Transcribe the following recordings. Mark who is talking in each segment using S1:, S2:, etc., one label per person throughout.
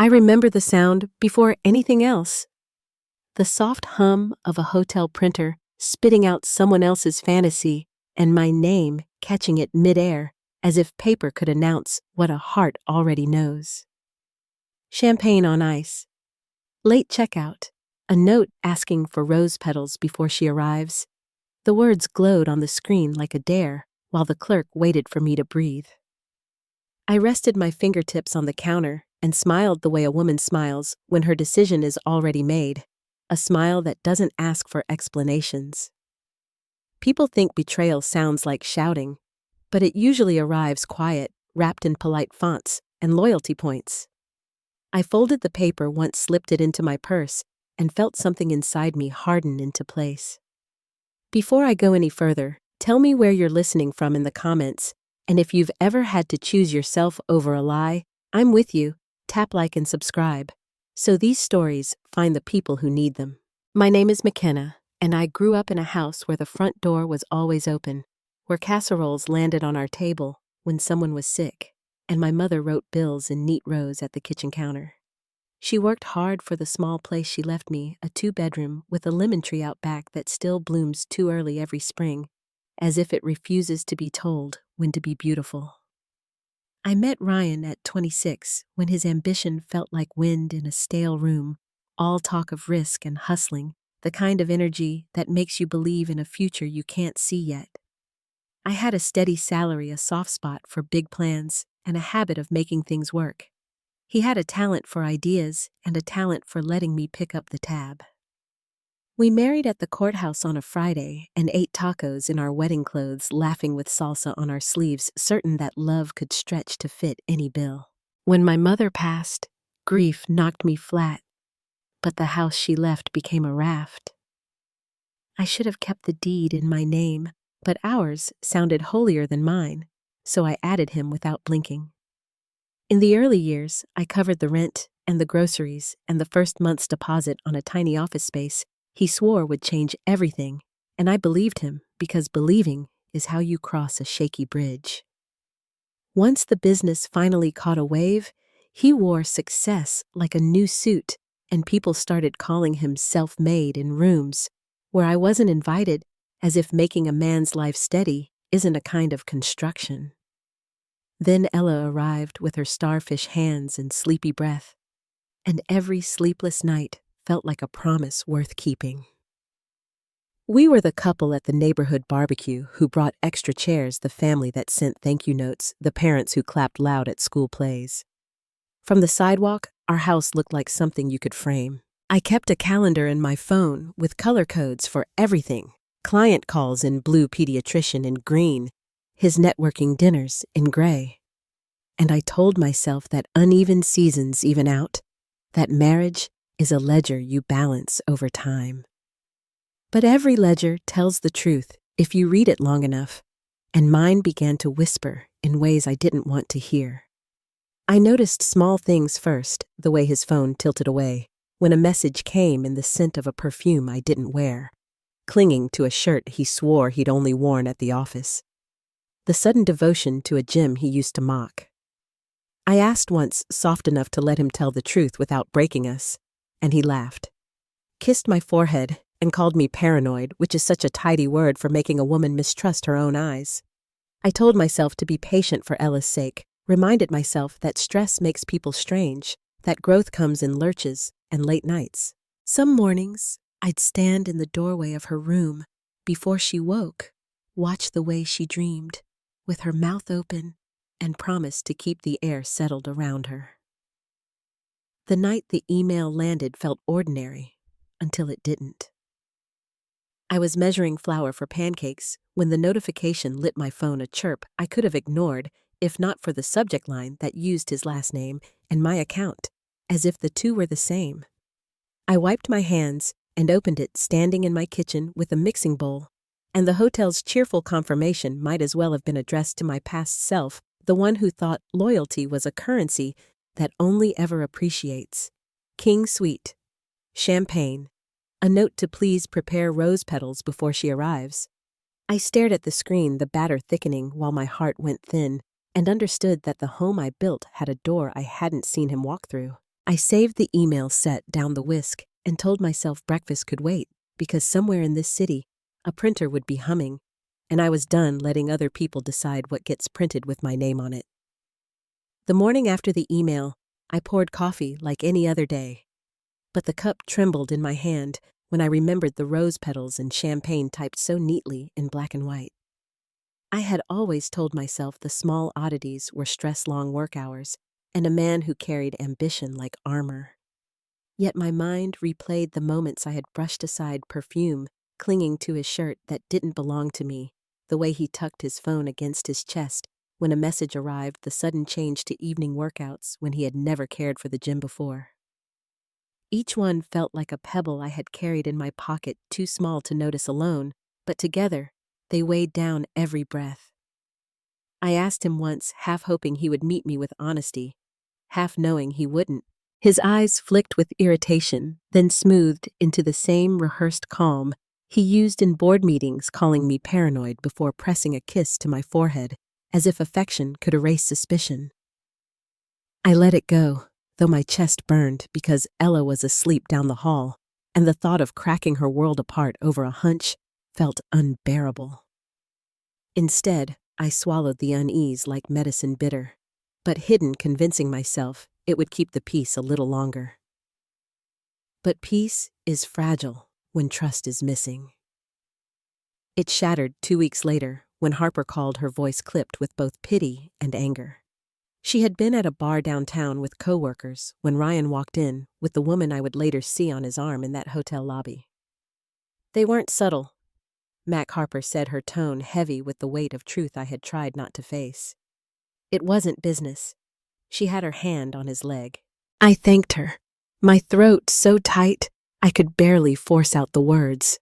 S1: I remember the sound before anything else. The soft hum of a hotel printer spitting out someone else's fantasy and my name catching it midair as if paper could announce what a heart already knows. Champagne on ice. Late checkout. A note asking for rose petals before she arrives. The words glowed on the screen like a dare while the clerk waited for me to breathe. I rested my fingertips on the counter and smiled the way a woman smiles when her decision is already made, a smile that doesn't ask for explanations. People think betrayal sounds like shouting, but it usually arrives quiet, wrapped in polite fonts and loyalty points. I folded the paper once, slipped it into my purse, and felt something inside me harden into place. Before I go any further, tell me where you're listening from in the comments, and if you've ever had to choose yourself over a lie, I'm with you. Tap like and subscribe, so these stories find the people who need them. My name is McKenna, and I grew up in a house where the front door was always open, where casseroles landed on our table when someone was sick, and my mother wrote bills in neat rows at the kitchen counter. She worked hard for the small place she left me, a 2-bedroom with a lemon tree out back that still blooms too early every spring, as if it refuses to be told when to be beautiful. I met Ryan at 26 when his ambition felt like wind in a stale room, all talk of risk and hustling, the kind of energy that makes you believe in a future you can't see yet. I had a steady salary, a soft spot for big plans, and a habit of making things work. He had a talent for ideas and a talent for letting me pick up the tab. We married at the courthouse on a Friday and ate tacos in our wedding clothes, laughing with salsa on our sleeves, certain that love could stretch to fit any bill. When my mother passed, grief knocked me flat, but the house she left became a raft. I should have kept the deed in my name, but ours sounded holier than mine, so I added him without blinking. In the early years, I covered the rent and the groceries and the first month's deposit on a tiny office space he swore would change everything, and I believed him because believing is how you cross a shaky bridge. Once the business finally caught a wave, he wore success like a new suit, and people started calling him self-made in rooms where I wasn't invited, as if making a man's life steady isn't a kind of construction. Then Ella arrived with her starfish hands and sleepy breath, and every sleepless night felt like a promise worth keeping. We were the couple at the neighborhood barbecue who brought extra chairs, the family that sent thank you notes, the parents who clapped loud at school plays. From the sidewalk, our house looked like something you could frame. I kept a calendar in my phone with color codes for everything. Client calls in blue, pediatrician in green, his networking dinners in gray. And I told myself that uneven seasons even out, that marriage is a ledger you balance over time. But every ledger tells the truth if you read it long enough, and mine began to whisper in ways I didn't want to hear. I noticed small things first, the way his phone tilted away, when a message came in the scent of a perfume I didn't wear, clinging to a shirt he swore he'd only worn at the office, the sudden devotion to a gym he used to mock. I asked once, soft enough to let him tell the truth without breaking us, and he laughed, kissed my forehead, and called me paranoid, which is such a tidy word for making a woman mistrust her own eyes. I told myself to be patient for Ella's sake, reminded myself that stress makes people strange, that growth comes in lurches and late nights. Some mornings, I'd stand in the doorway of her room before she woke, watch the way she dreamed, with her mouth open, and promise to keep the air settled around her. The night the email landed felt ordinary, until it didn't. I was measuring flour for pancakes when the notification lit my phone, a chirp I could have ignored if not for the subject line that used his last name and my account, as if the two were the same. I wiped my hands and opened it, standing in my kitchen with a mixing bowl, and the hotel's cheerful confirmation might as well have been addressed to my past self, the one who thought loyalty was a currency that only ever appreciates. King Sweet. Champagne. A note to please prepare rose petals before she arrives. I stared at the screen, the batter thickening while my heart went thin, and understood that the home I built had a door I hadn't seen him walk through. I saved the email set down the whisk and told myself breakfast could wait because somewhere in this city, a printer would be humming, and I was done letting other people decide what gets printed with my name on it. The morning after the email, I poured coffee like any other day, but the cup trembled in my hand when I remembered the rose petals and champagne typed so neatly in black and white. I had always told myself the small oddities were stress-long work hours and a man who carried ambition like armor. Yet my mind replayed the moments I had brushed aside perfume clinging to his shirt that didn't belong to me, the way he tucked his phone against his chest when a message arrived, the sudden change to evening workouts when he had never cared for the gym before. Each one felt like a pebble I had carried in my pocket, too small to notice alone, but together, they weighed down every breath. I asked him once, half hoping he would meet me with honesty, half knowing he wouldn't. His eyes flicked with irritation, then smoothed into the same rehearsed calm he used in board meetings, calling me paranoid before pressing a kiss to my forehead, as if affection could erase suspicion. I let it go, though my chest burned because Ella was asleep down the hall, and the thought of cracking her world apart over a hunch felt unbearable. Instead, I swallowed the unease like medicine bitter, but hidden, convincing myself it would keep the peace a little longer. But peace is fragile when trust is missing. It shattered 2 weeks later when Harper called, her voice clipped with both pity and anger. She had been at a bar downtown with coworkers when Ryan walked in with the woman I would later see on his arm in that hotel lobby. They weren't subtle, Mac Harper said, her tone heavy with the weight of truth I had tried not to face. It wasn't business. She had her hand on his leg. I thanked her, my throat so tight I could barely force out the words.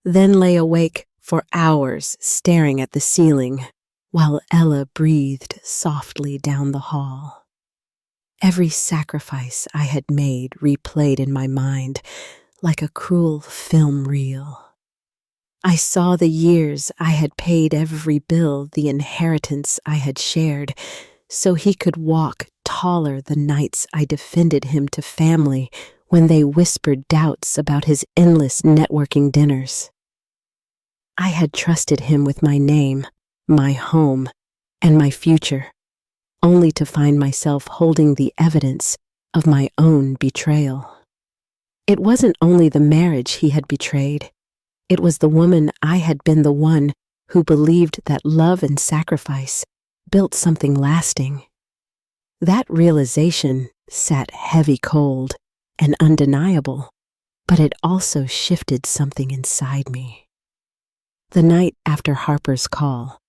S1: Then lay awake for hours staring at the ceiling while Ella breathed softly down the hall. Every sacrifice I had made replayed in my mind like a cruel film reel. I saw the years I had paid every bill, the inheritance I had shared, so he could walk taller the nights I defended him to family when they whispered doubts about his endless networking dinners. I had trusted him with my name, my home, and my future, only to find myself holding the evidence of my own betrayal. It wasn't only the marriage he had betrayed. It was the woman I had been, the one who believed that love and sacrifice built something lasting. That realization sat heavy, cold, and undeniable, but it also shifted something inside me. The night after Harper's call,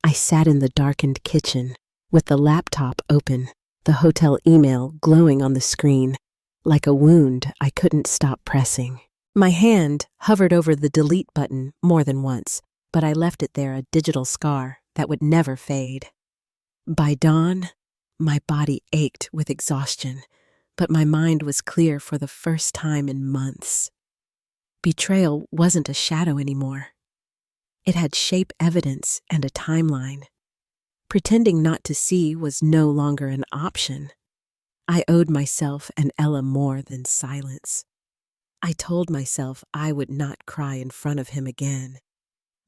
S1: I sat in the darkened kitchen with the laptop open, the hotel email glowing on the screen, like a wound I couldn't stop pressing. My hand hovered over the delete button more than once, but I left it there, a digital scar that would never fade. By dawn, my body ached with exhaustion, but my mind was clear for the first time in months. Betrayal wasn't a shadow anymore. It had shape, evidence, and a timeline. Pretending not to see was no longer an option. I owed myself and Ella more than silence. I told myself I would not cry in front of him again.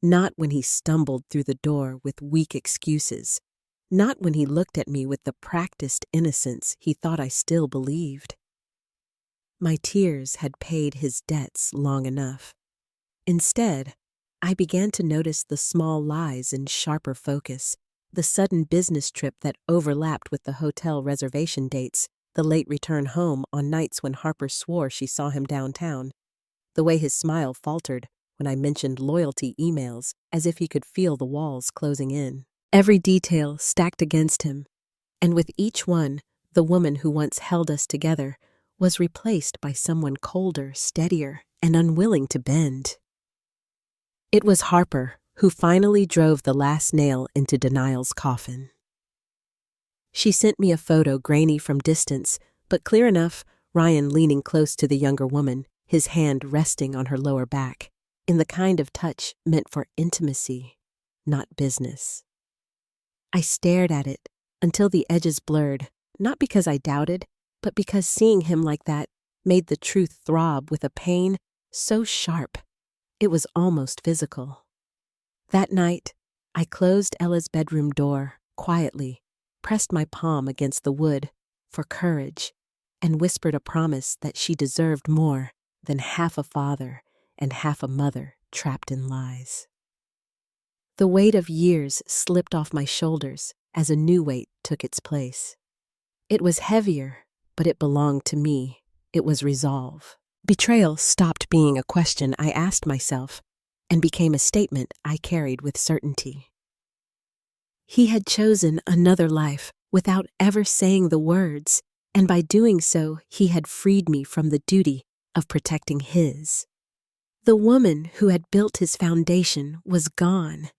S1: Not when he stumbled through the door with weak excuses. Not when he looked at me with the practiced innocence he thought I still believed. My tears had paid his debts long enough. Instead, I began to notice the small lies in sharper focus, the sudden business trip that overlapped with the hotel reservation dates, the late return home on nights when Harper swore she saw him downtown, the way his smile faltered when I mentioned loyalty emails as if he could feel the walls closing in. Every detail stacked against him, and with each one, the woman who once held us together was replaced by someone colder, steadier, and unwilling to bend. It was Harper who finally drove the last nail into Denial's coffin. She sent me a photo, grainy from distance, but clear enough, Ryan leaning close to the younger woman, his hand resting on her lower back, in the kind of touch meant for intimacy, not business. I stared at it until the edges blurred, not because I doubted, but because seeing him like that made the truth throb with a pain so sharp it was almost physical. That night, I closed Ella's bedroom door quietly, pressed my palm against the wood for courage, and whispered a promise that she deserved more than half a father and half a mother trapped in lies. The weight of years slipped off my shoulders as a new weight took its place. It was heavier, but it belonged to me. It was resolve. Betrayal stopped being a question I asked myself and became a statement I carried with certainty. He had chosen another life without ever saying the words, and by doing so, he had freed me from the duty of protecting his. The woman who had built his foundation was gone,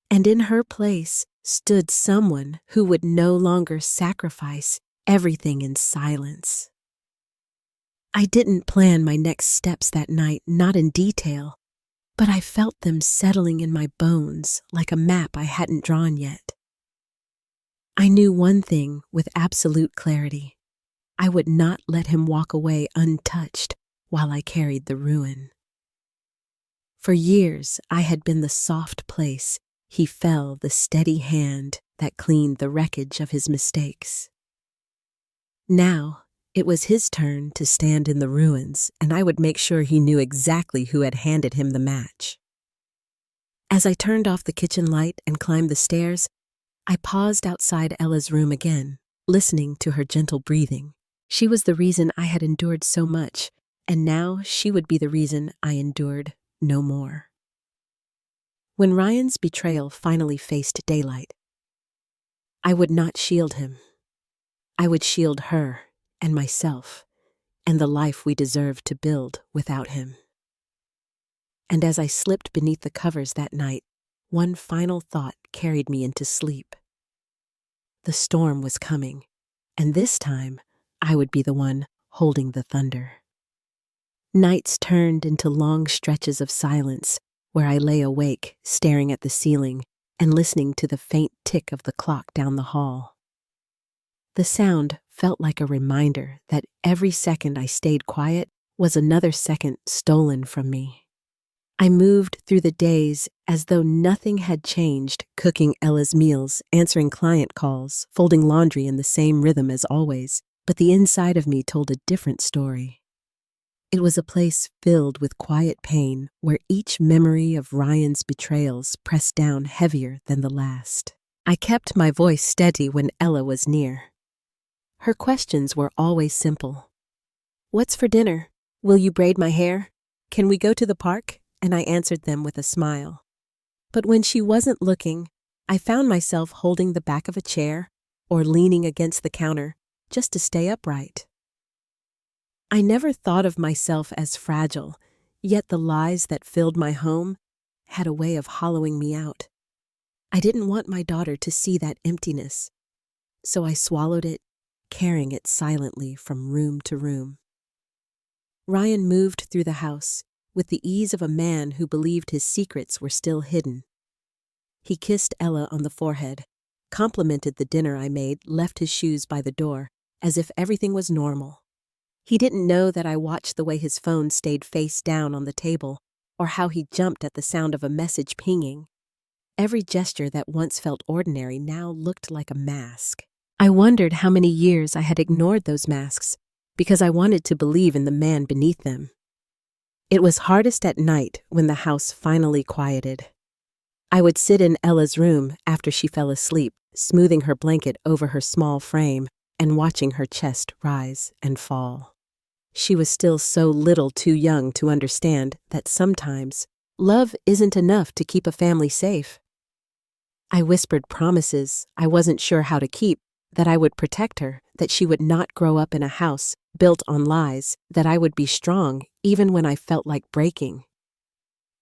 S1: and in her place stood someone who would no longer sacrifice everything in silence. I didn't plan my next steps that night, not in detail, but I felt them settling in my bones like a map I hadn't drawn yet. I knew one thing with absolute clarity. I would not let him walk away untouched while I carried the ruin. For years, I had been the soft place he fell, the steady hand that cleaned the wreckage of his mistakes. Now, it was his turn to stand in the ruins, and I would make sure he knew exactly who had handed him the match. As I turned off the kitchen light and climbed the stairs, I paused outside Ella's room again, listening to her gentle breathing. She was the reason I had endured so much, and now she would be the reason I endured no more. When Ryan's betrayal finally faced daylight, I would not shield him. I would shield her and myself and the life we deserved to build without him. And as I slipped beneath the covers that night, one final thought carried me into sleep. The storm was coming, and this time I would be the one holding the thunder. Nights turned into long stretches of silence where I lay awake, staring at the ceiling and listening to the faint tick of the clock down the hall. The sound felt like a reminder that every second I stayed quiet was another second stolen from me. I moved through the days as though nothing had changed, cooking Ella's meals, answering client calls, folding laundry in the same rhythm as always, but the inside of me told a different story. It was a place filled with quiet pain where each memory of Ryan's betrayals pressed down heavier than the last. I kept my voice steady when Ella was near. Her questions were always simple. "What's for dinner? Will you braid my hair? Can we go to the park?" And I answered them with a smile. But when she wasn't looking, I found myself holding the back of a chair or leaning against the counter just to stay upright. I never thought of myself as fragile, yet the lies that filled my home had a way of hollowing me out. I didn't want my daughter to see that emptiness, so I swallowed it, carrying it silently from room to room. Ryan moved through the house with the ease of a man who believed his secrets were still hidden. He kissed Ella on the forehead, complimented the dinner I made, left his shoes by the door, as if everything was normal. He didn't know that I watched the way his phone stayed face down on the table, or how he jumped at the sound of a message pinging. Every gesture that once felt ordinary now looked like a mask. I wondered how many years I had ignored those masks because I wanted to believe in the man beneath them. It was hardest at night when the house finally quieted. I would sit in Ella's room after she fell asleep, smoothing her blanket over her small frame and watching her chest rise and fall. She was still so little too young to understand that sometimes love isn't enough to keep a family safe. I whispered promises I wasn't sure how to keep, that I would protect her, that she would not grow up in a house built on lies, that I would be strong even when I felt like breaking.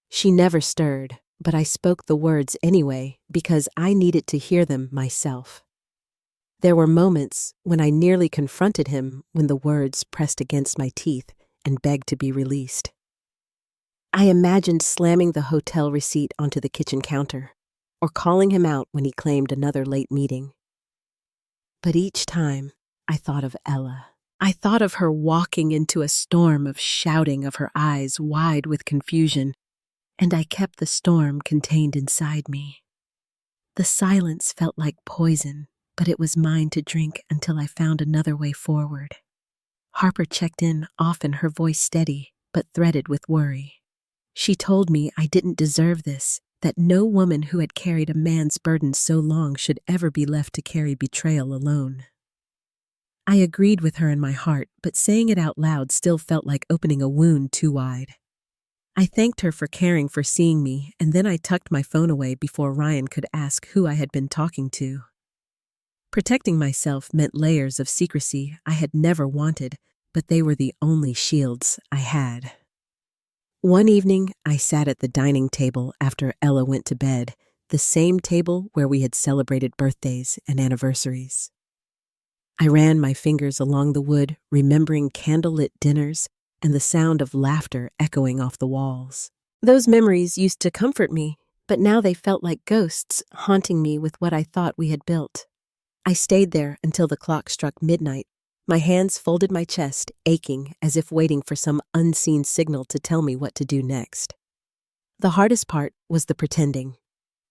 S1: She never stirred, but I spoke the words anyway because I needed to hear them myself. There were moments when I nearly confronted him when the words pressed against my teeth and begged to be released. I imagined slamming the hotel receipt onto the kitchen counter or calling him out when he claimed another late meeting. But each time, I thought of Ella. I thought of her walking into a storm of shouting, of her eyes wide with confusion, and I kept the storm contained inside me. The silence felt like poison, but it was mine to drink until I found another way forward. Harper checked in, often her voice steady, but threaded with worry. She told me I didn't deserve this, that no woman who had carried a man's burden so long should ever be left to carry betrayal alone. I agreed with her in my heart, but saying it out loud still felt like opening a wound too wide. I thanked her for caring, for seeing me, and then I tucked my phone away before Ryan could ask who I had been talking to. Protecting myself meant layers of secrecy I had never wanted, but they were the only shields I had. One evening, I sat at the dining table after Ella went to bed, the same table where we had celebrated birthdays and anniversaries. I ran my fingers along the wood, remembering candlelit dinners and the sound of laughter echoing off the walls. Those memories used to comfort me, but now they felt like ghosts haunting me with what I thought we had built. I stayed there until the clock struck midnight, my hands folded my chest, aching as if waiting for some unseen signal to tell me what to do next. The hardest part was the pretending.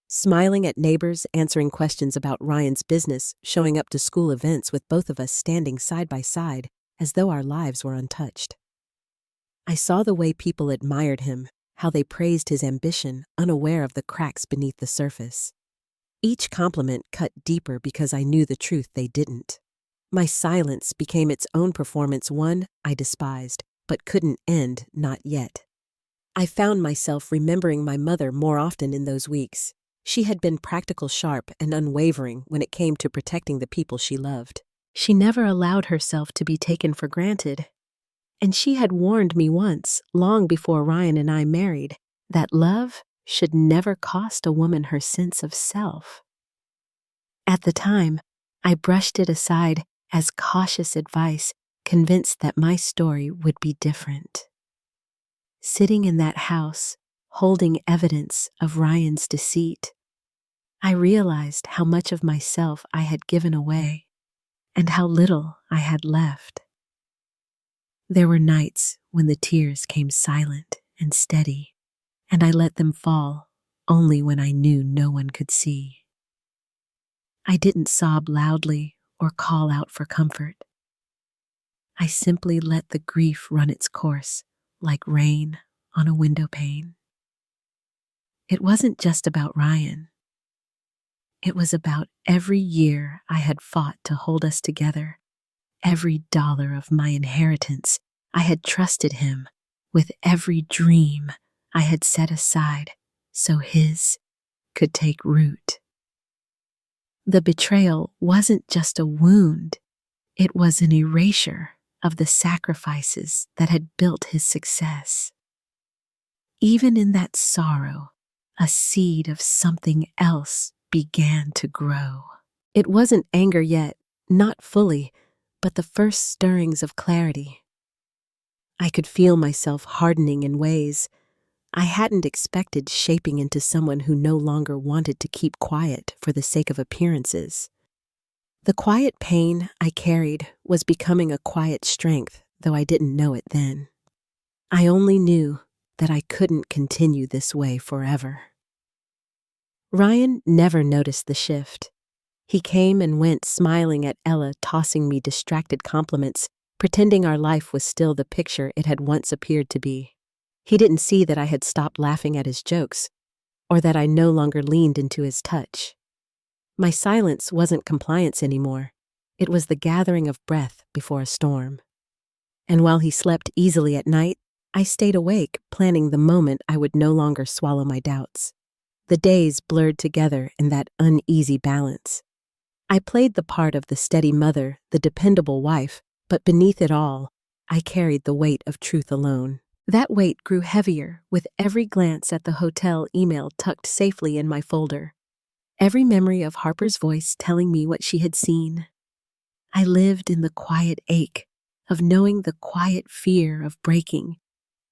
S1: Smiling at neighbors, answering questions about Ryan's business, showing up to school events with both of us standing side by side as though our lives were untouched. I saw the way people admired him, how they praised his ambition, unaware of the cracks beneath the surface. Each compliment cut deeper because I knew the truth they didn't. My silence became its own performance, one I despised, but couldn't end, not yet. I found myself remembering my mother more often in those weeks. She had been practical, sharp, and unwavering when it came to protecting the people she loved. She never allowed herself to be taken for granted. And she had warned me once, long before Ryan and I married, that love should never cost a woman her sense of self. At the time, I brushed it aside as cautious advice, convinced that my story would be different. Sitting in that house, holding evidence of Ryan's deceit, I realized how much of myself I had given away and how little I had left. There were nights when the tears came silent and steady, and I let them fall only when I knew no one could see. I didn't sob loudly or call out for comfort. I simply let the grief run its course like rain on a window pane. It wasn't just about Ryan. It was about every year I had fought to hold us together, every dollar of my inheritance I had trusted him, with every dream I had set aside so his could take root. The betrayal wasn't just a wound, it was an erasure of the sacrifices that had built his success. Even in that sorrow, a seed of something else began to grow. It wasn't anger yet, not fully, but the first stirrings of clarity. I could feel myself hardening in ways I hadn't expected, shaping into someone who no longer wanted to keep quiet for the sake of appearances. The quiet pain I carried was becoming a quiet strength, though I didn't know it then. I only knew that I couldn't continue this way forever. Ryan never noticed the shift. He came and went, smiling at Ella, tossing me distracted compliments, pretending our life was still the picture it had once appeared to be. He didn't see that I had stopped laughing at his jokes, or that I no longer leaned into his touch. My silence wasn't compliance anymore. It was the gathering of breath before a storm. And while he slept easily at night, I stayed awake, planning the moment I would no longer swallow my doubts. The days blurred together in that uneasy balance. I played the part of the steady mother, the dependable wife, but beneath it all, I carried the weight of truth alone. That weight grew heavier with every glance at the hotel email tucked safely in my folder. Every memory of Harper's voice telling me what she had seen. I lived in the quiet ache of knowing the quiet fear of breaking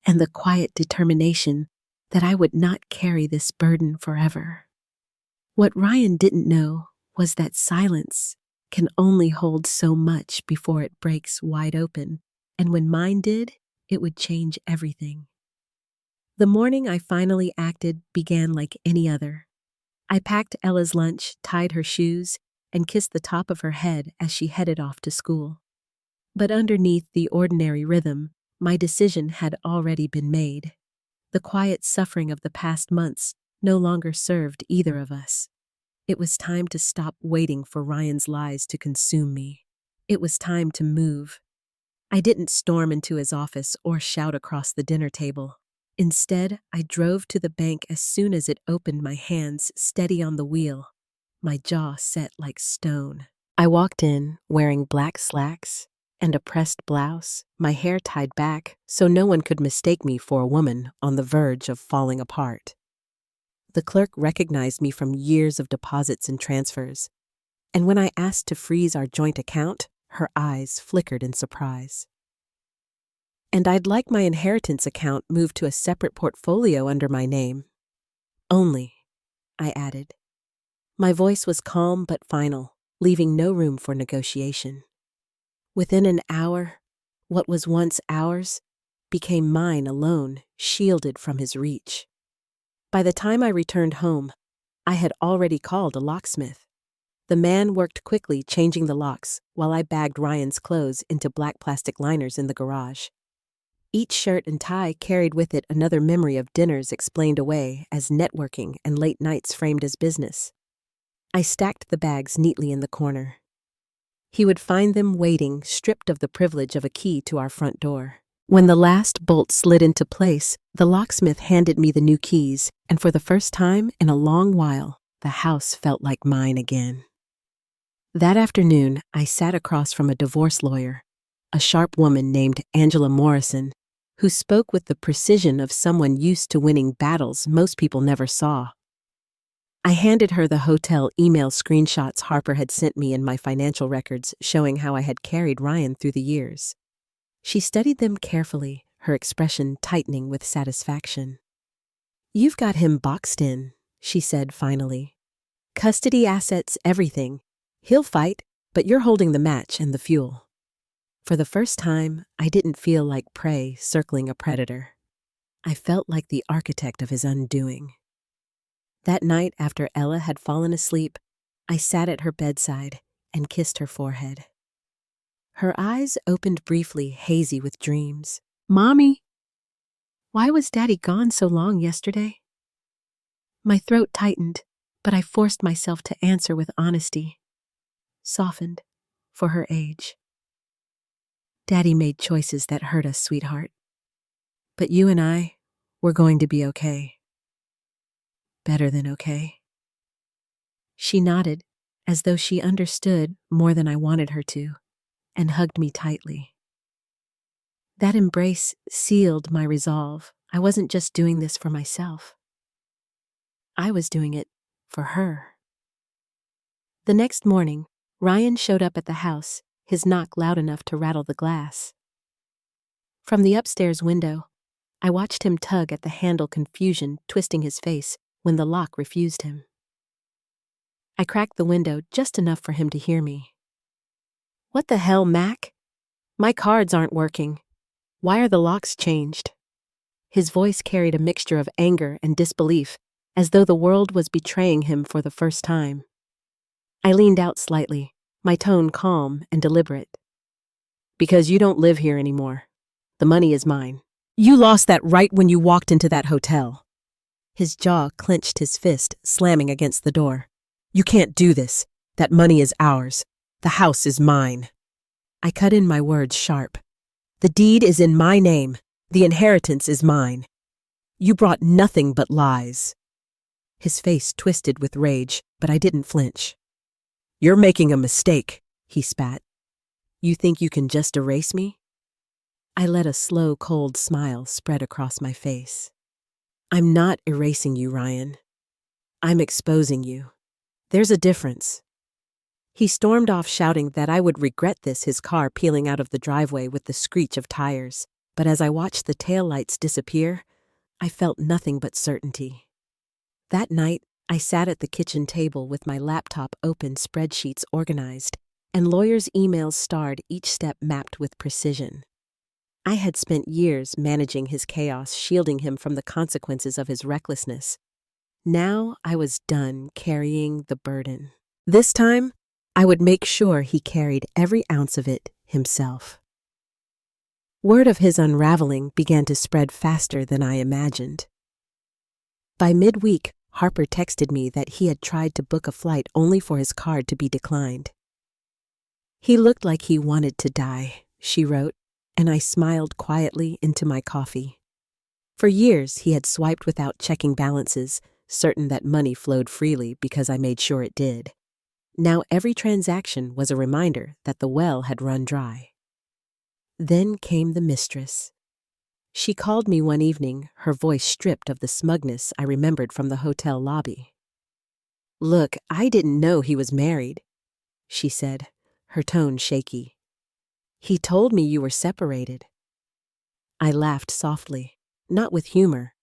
S1: and the quiet determination that I would not carry this burden forever. What Ryan didn't know was that silence can only hold so much before it breaks wide open, and when mine did, it would change everything. The morning I finally acted began like any other. I packed Ella's lunch, tied her shoes, and kissed the top of her head as she headed off to school. But underneath the ordinary rhythm, my decision had already been made. The quiet suffering of the past months no longer served either of us. It was time to stop waiting for Ryan's lies to consume me. It was time to move. I didn't storm into his office or shout across the dinner table. Instead, I drove to the bank as soon as it opened, my hands steady on the wheel, my jaw set like stone. I walked in wearing black slacks and a pressed blouse, my hair tied back so no one could mistake me for a woman on the verge of falling apart. The clerk recognized me from years of deposits and transfers, and when I asked to freeze our joint account, her eyes flickered in surprise. And I'd like my inheritance account moved to a separate portfolio under my name. Only, I added. My voice was calm but final, leaving no room for negotiation. Within an hour, what was once ours became mine alone, shielded from his reach. By the time I returned home, I had already called a locksmith. The man worked quickly changing the locks while I bagged Ryan's clothes into black plastic liners in the garage. Each shirt and tie carried with it another memory of dinners explained away as networking and late nights framed as business. I stacked the bags neatly in the corner. He would find them waiting, stripped of the privilege of a key to our front door. When the last bolt slid into place, the locksmith handed me the new keys, and for the first time in a long while, the house felt like mine again. That afternoon, I sat across from a divorce lawyer, a sharp woman named Angela Morrison, who spoke with the precision of someone used to winning battles most people never saw. I handed her the hotel email screenshots Harper had sent me and my financial records showing how I had carried Ryan through the years. She studied them carefully, her expression tightening with satisfaction. "You've got him boxed in," she said finally. "Custody, assets, everything. He'll fight, but you're holding the match and the fuel." For the first time, I didn't feel like prey circling a predator. I felt like the architect of his undoing. That night, after Ella had fallen asleep, I sat at her bedside and kissed her forehead. Her eyes opened briefly, hazy with dreams. "Mommy, why was Daddy gone so long yesterday?" My throat tightened, but I forced myself to answer with honesty, softened for her age. "Daddy made choices that hurt us, sweetheart. But you and I, we're going to be okay. Better than okay." She nodded, as though she understood more than I wanted her to, and hugged me tightly. That embrace sealed my resolve. I wasn't just doing this for myself. I was doing it for her. The next morning, Ryan showed up at the house, his knock loud enough to rattle the glass. From the upstairs window, I watched him tug at the handle, confusion twisting his face when the lock refused him. I cracked the window just enough for him to hear me. "What the hell, Mac? My cards aren't working. Why are the locks changed?" His voice carried a mixture of anger and disbelief, as though the world was betraying him for the first time. I leaned out slightly, my tone calm and deliberate. "Because you don't live here anymore. The money is mine. You lost that right when you walked into that hotel." His jaw clenched, his fist slamming against the door. "You can't do this. That money is ours. The house is mine." I cut in my words sharp. "The deed is in my name. The inheritance is mine. You brought nothing but lies." His face twisted with rage, but I didn't flinch. "You're making a mistake," he spat. "You think you can just erase me?" I let a slow, cold smile spread across my face. "I'm not erasing you, Ryan. I'm exposing you. There's a difference." He stormed off shouting that I would regret this, his car peeling out of the driveway with the screech of tires. But as I watched the taillights disappear, I felt nothing but certainty. That night, I sat at the kitchen table with my laptop open, spreadsheets organized, and lawyers' emails starred each step mapped with precision. I had spent years managing his chaos, shielding him from the consequences of his recklessness. Now I was done carrying the burden. This time, I would make sure he carried every ounce of it himself. Word of his unraveling began to spread faster than I imagined. By midweek, Harper texted me that he had tried to book a flight only for his card to be declined. "He looked like he wanted to die," she wrote, and I smiled quietly into my coffee. For years, he had swiped without checking balances, certain that money flowed freely because I made sure it did. Now every transaction was a reminder that the well had run dry. Then came the mistress. She called me one evening, her voice stripped of the smugness I remembered from the hotel lobby. "Look, I didn't know he was married," she said, her tone shaky. "He told me you were separated." I laughed softly, not with humor,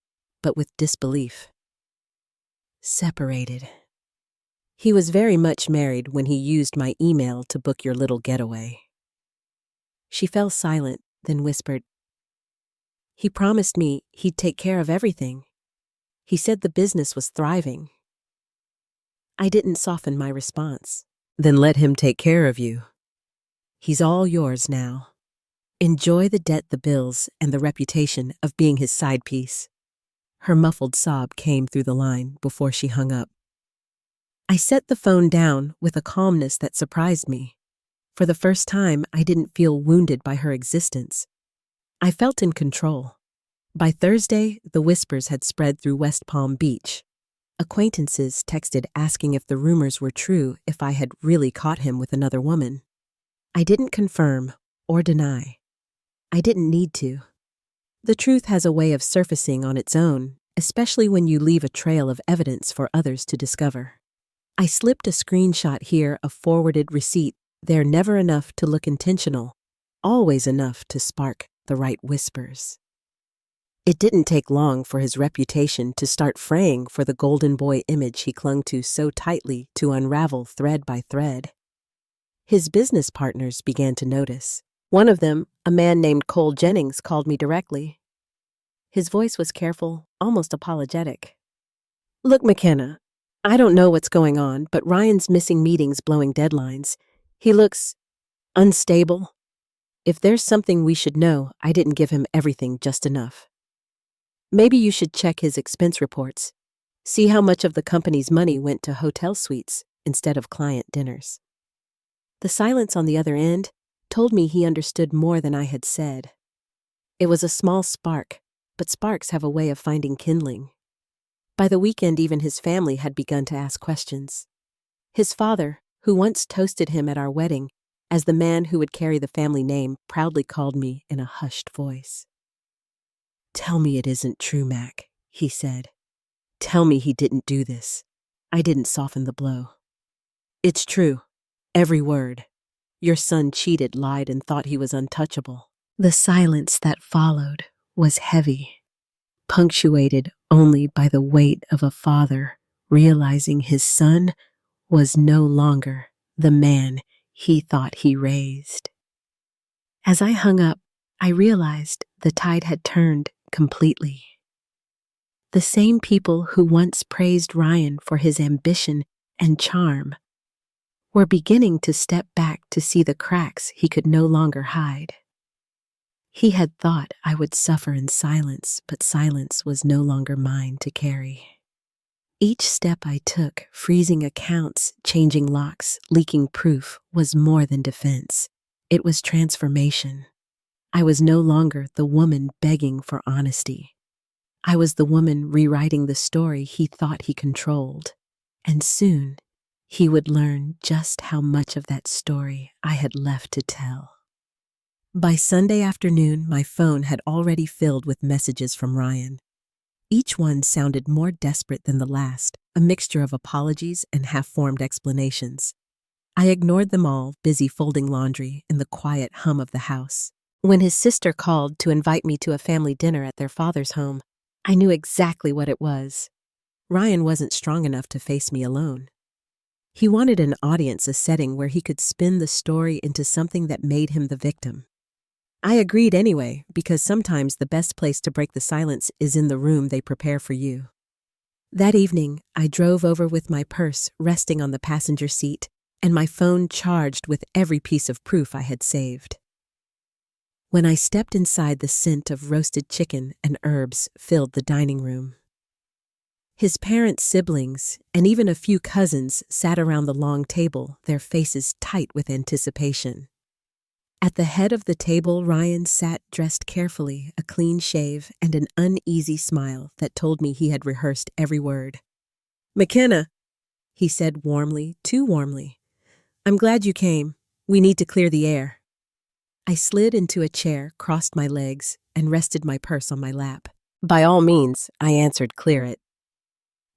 S1: but with disbelief. Separated. He was very much married when he used my email to book your little getaway. She fell silent, then whispered, "He promised me he'd take care of everything. He said the business was thriving." I didn't soften my response. "Then let him take care of you. He's all yours now. Enjoy the debt, the bills, and the reputation of being his side piece." Her muffled sob came through the line before she hung up. I set the phone down with a calmness that surprised me. For the first time, I didn't feel wounded by her existence. I felt in control. By Thursday, the whispers had spread through West Palm Beach. Acquaintances texted asking if the rumors were true, if I had really caught him with another woman. I didn't confirm or deny. I didn't need to. The truth has a way of surfacing on its own, especially when you leave a trail of evidence for others to discover. I slipped a screenshot here, a forwarded receipt. They're never enough to look intentional, always enough to spark the right whispers. It didn't take long for his reputation to start fraying for the golden boy image he clung to so tightly to unravel thread by thread. His business partners began to notice. One of them, a man named Cole Jennings, called me directly. His voice was careful, almost apologetic. "Look, McKenna, I don't know what's going on, but Ryan's missing meetings, blowing deadlines. He looks unstable. If there's something we should know, I didn't give him everything just enough. Maybe you should check his expense reports. See how much of the company's money went to hotel suites instead of client dinners." The silence on the other end told me he understood more than I had said. It was a small spark, but sparks have a way of finding kindling. By the weekend, even his family had begun to ask questions. His father, who once toasted him at our wedding as the man who would carry the family name, proudly called me in a hushed voice. "Tell me it isn't true, Mac," he said. "Tell me he didn't do this." I didn't soften the blow. "It's true. Every word. Your son cheated, lied, and thought he was untouchable." The silence that followed was heavy, punctuated only by the weight of a father realizing his son was no longer the man he thought he raised. As I hung up, I realized the tide had turned completely. The same people who once praised Ryan for his ambition and charm were beginning to step back to see the cracks he could no longer hide. He had thought I would suffer in silence, but silence was no longer mine to carry. Each step I took, freezing accounts, changing locks, leaking proof, was more than defense. It was transformation. I was no longer the woman begging for honesty. I was the woman rewriting the story he thought he controlled. And soon, he would learn just how much of that story I had left to tell. By Sunday afternoon, my phone had already filled with messages from Ryan. Each one sounded more desperate than the last, a mixture of apologies and half-formed explanations. I ignored them all, busy folding laundry in the quiet hum of the house. When his sister called to invite me to a family dinner at their father's home, I knew exactly what it was. Ryan wasn't strong enough to face me alone. He wanted an audience, a setting where he could spin the story into something that made him the victim. I agreed anyway, because sometimes the best place to break the silence is in the room they prepare for you. That evening, I drove over with my purse resting on the passenger seat and my phone charged with every piece of proof I had saved. When I stepped inside, the scent of roasted chicken and herbs filled the dining room. His parents, siblings, and even a few cousins sat around the long table, their faces tight with anticipation. At the head of the table, Ryan sat dressed carefully, a clean shave and an uneasy smile that told me he had rehearsed every word. "McKenna," he said warmly, too warmly, "I'm glad you came. We need to clear the air." I slid into a chair, crossed my legs, and rested my purse on my lap. "By all means," I answered, "clear it."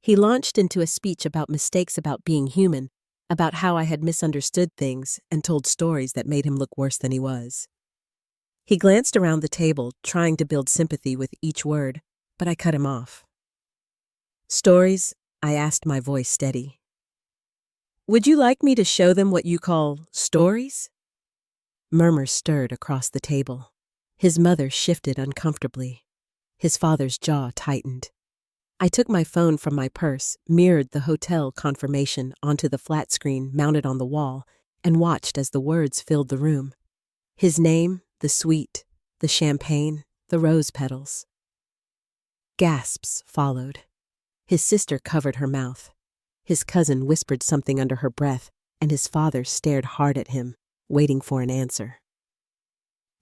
S1: He launched into a speech about mistakes, about being human, about how I had misunderstood things and told stories that made him look worse than he was. He glanced around the table, trying to build sympathy with each word, but I cut him off. "Stories?" I asked, my voice steady. "Would you like me to show them what you call stories?" Murmurs stirred across the table. His mother shifted uncomfortably. His father's jaw tightened. I took my phone from my purse, mirrored the hotel confirmation onto the flat screen mounted on the wall, and watched as the words filled the room. His name, the suite, the champagne, the rose petals. Gasps followed. His sister covered her mouth. His cousin whispered something under her breath, and his father stared hard at him, waiting for an answer.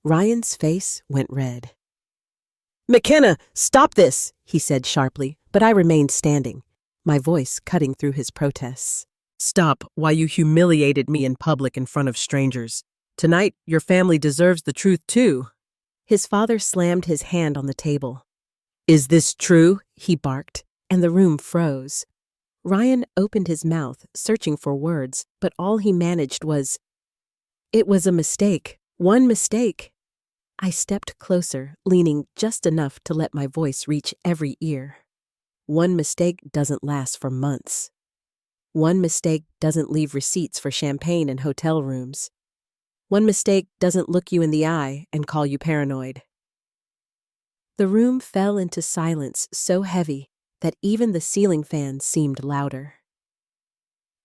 S1: Ryan's face went red. "McKenna, stop this," he said sharply, but I remained standing, my voice cutting through his protests. "Stop while you humiliated me in public in front of strangers. Tonight, your family deserves the truth too." His father slammed his hand on the table. "Is this true?" he barked, and the room froze. Ryan opened his mouth, searching for words, but all he managed was, "It was a mistake, one mistake." I stepped closer, leaning just enough to let my voice reach every ear. One mistake doesn't last for months. One mistake doesn't leave receipts for champagne and hotel rooms. One mistake doesn't look you in the eye and call you paranoid. The room fell into silence so heavy that even the ceiling fan seemed louder.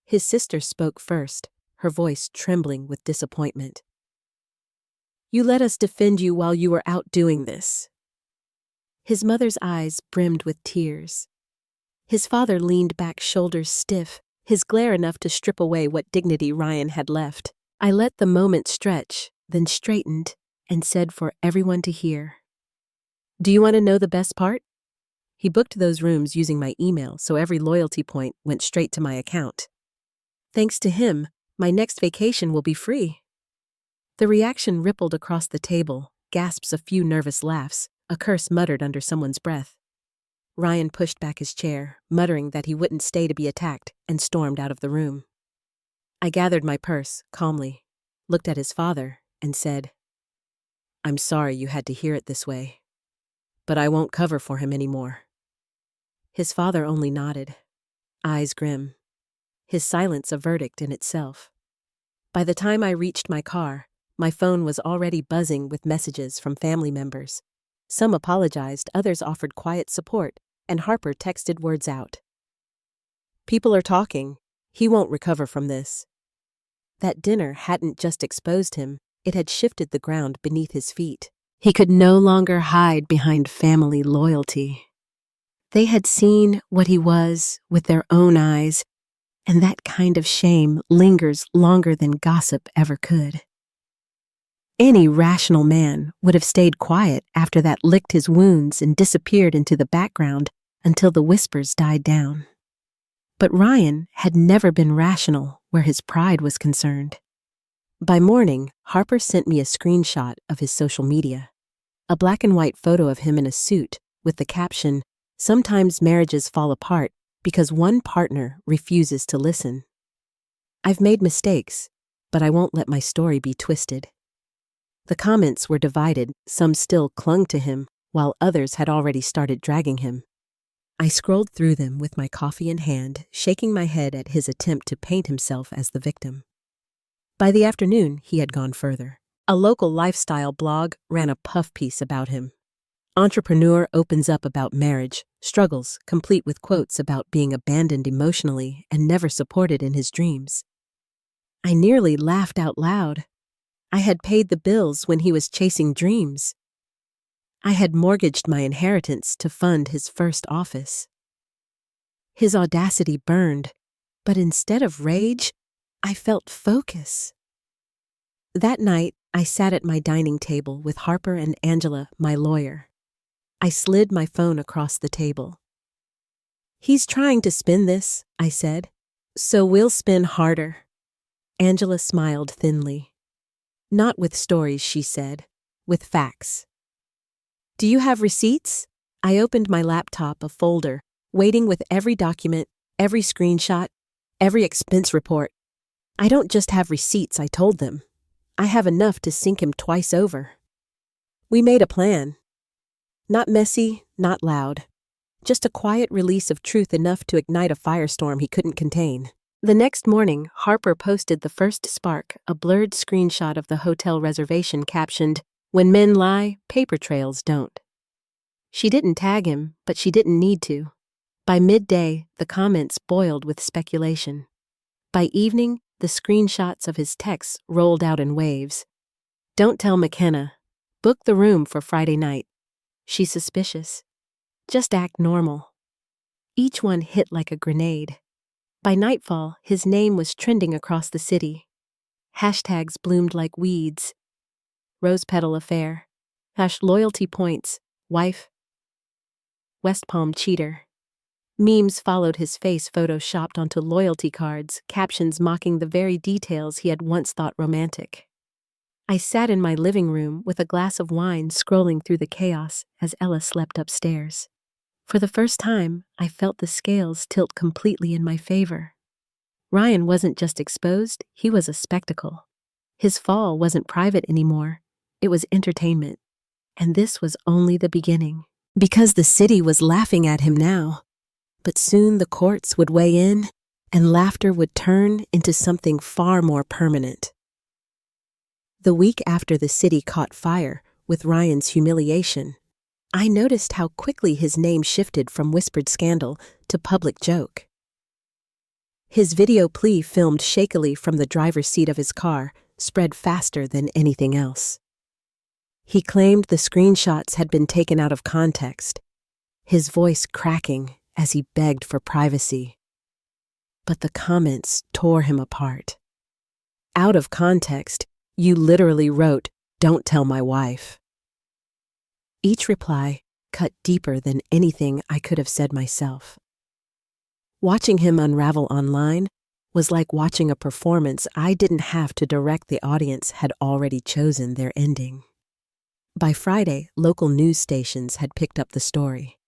S1: His sister spoke first, her voice trembling with disappointment. "You let us defend you while you were out doing this." His mother's eyes brimmed with tears. His father leaned back, shoulders stiff, his glare enough to strip away what dignity Ryan had left. I let the moment stretch, then straightened, and said for everyone to hear, "Do you want to know the best part? He booked those rooms using my email, so every loyalty point went straight to my account. Thanks to him, my next vacation will be free." The reaction rippled across the table, gasps, a few nervous laughs, a curse muttered under someone's breath. Ryan pushed back his chair, muttering that he wouldn't stay to be attacked, and stormed out of the room. I gathered my purse, calmly, looked at his father, and said, "I'm sorry you had to hear it this way, but I won't cover for him anymore." His father only nodded, eyes grim, his silence a verdict in itself. By the time I reached my car, my phone was already buzzing with messages from family members. Some apologized, others offered quiet support, and Harper texted words out. "People are talking. He won't recover from this." That dinner hadn't just exposed him, it had shifted the ground beneath his feet. He could no longer hide behind family loyalty. They had seen what he was with their own eyes, and that kind of shame lingers longer than gossip ever could. Any rational man would have stayed quiet after that licked his wounds and disappeared into the background until the whispers died down. But Ryan had never been rational where his pride was concerned. By morning, Harper sent me a screenshot of his social media, a black and white photo of him in a suit with the caption, "Sometimes marriages fall apart because one partner refuses to listen." I've made mistakes, but I won't let my story be twisted. The comments were divided, some still clung to him, while others had already started dragging him. I scrolled through them with my coffee in hand, shaking my head at his attempt to paint himself as the victim. By the afternoon, he had gone further. A local lifestyle blog ran a puff piece about him. Entrepreneur opens up about marriage, struggles, complete with quotes about being abandoned emotionally and never supported in his dreams. I nearly laughed out loud. I had paid the bills when he was chasing dreams. I had mortgaged my inheritance to fund his first office. His audacity burned, but instead of rage, I felt focus. That night, I sat at my dining table with Harper and Angela, my lawyer. I slid my phone across the table. "He's trying to spin this," I said, "so we'll spin harder." Angela smiled thinly. "Not with stories," she said, "with facts." "Do you have receipts?" I opened my laptop, a folder, waiting with every document, every screenshot, every expense report. "I don't just have receipts," I told them. "I have enough to sink him twice over." We made a plan. Not messy, not loud. Just a quiet release of truth enough to ignite a firestorm he couldn't contain. The next morning, Harper posted the first spark, a blurred screenshot of the hotel reservation captioned, "When men lie, paper trails don't." She didn't tag him, but she didn't need to. By midday, the comments boiled with speculation. By evening, the screenshots of his texts rolled out in waves. "Don't tell McKenna. Book the room for Friday night. She's suspicious. Just act normal." Each one hit like a grenade. By nightfall, his name was trending across the city. Hashtags bloomed like weeds. Rose petal affair. #loyalty points. Wife. West Palm cheater. Memes followed his face photoshopped onto loyalty cards, captions mocking the very details he had once thought romantic. I sat in my living room with a glass of wine scrolling through the chaos as Ella slept upstairs. For the first time, I felt the scales tilt completely in my favor. Ryan wasn't just exposed, he was a spectacle. His fall wasn't private anymore, it was entertainment. And this was only the beginning. Because the city was laughing at him now. But soon the courts would weigh in, and laughter would turn into something far more permanent. The week after the city caught fire with Ryan's humiliation, I noticed how quickly his name shifted from whispered scandal to public joke. His video plea, filmed shakily from the driver's seat of his car, spread faster than anything else. He claimed the screenshots had been taken out of context, his voice cracking as he begged for privacy. But the comments tore him apart. "Out of context, you literally wrote, 'Don't tell my wife.'" Each reply cut deeper than anything I could have said myself. Watching him unravel online was like watching a performance I didn't have to direct. The audience had already chosen their ending. By Friday, local news stations had picked up the story.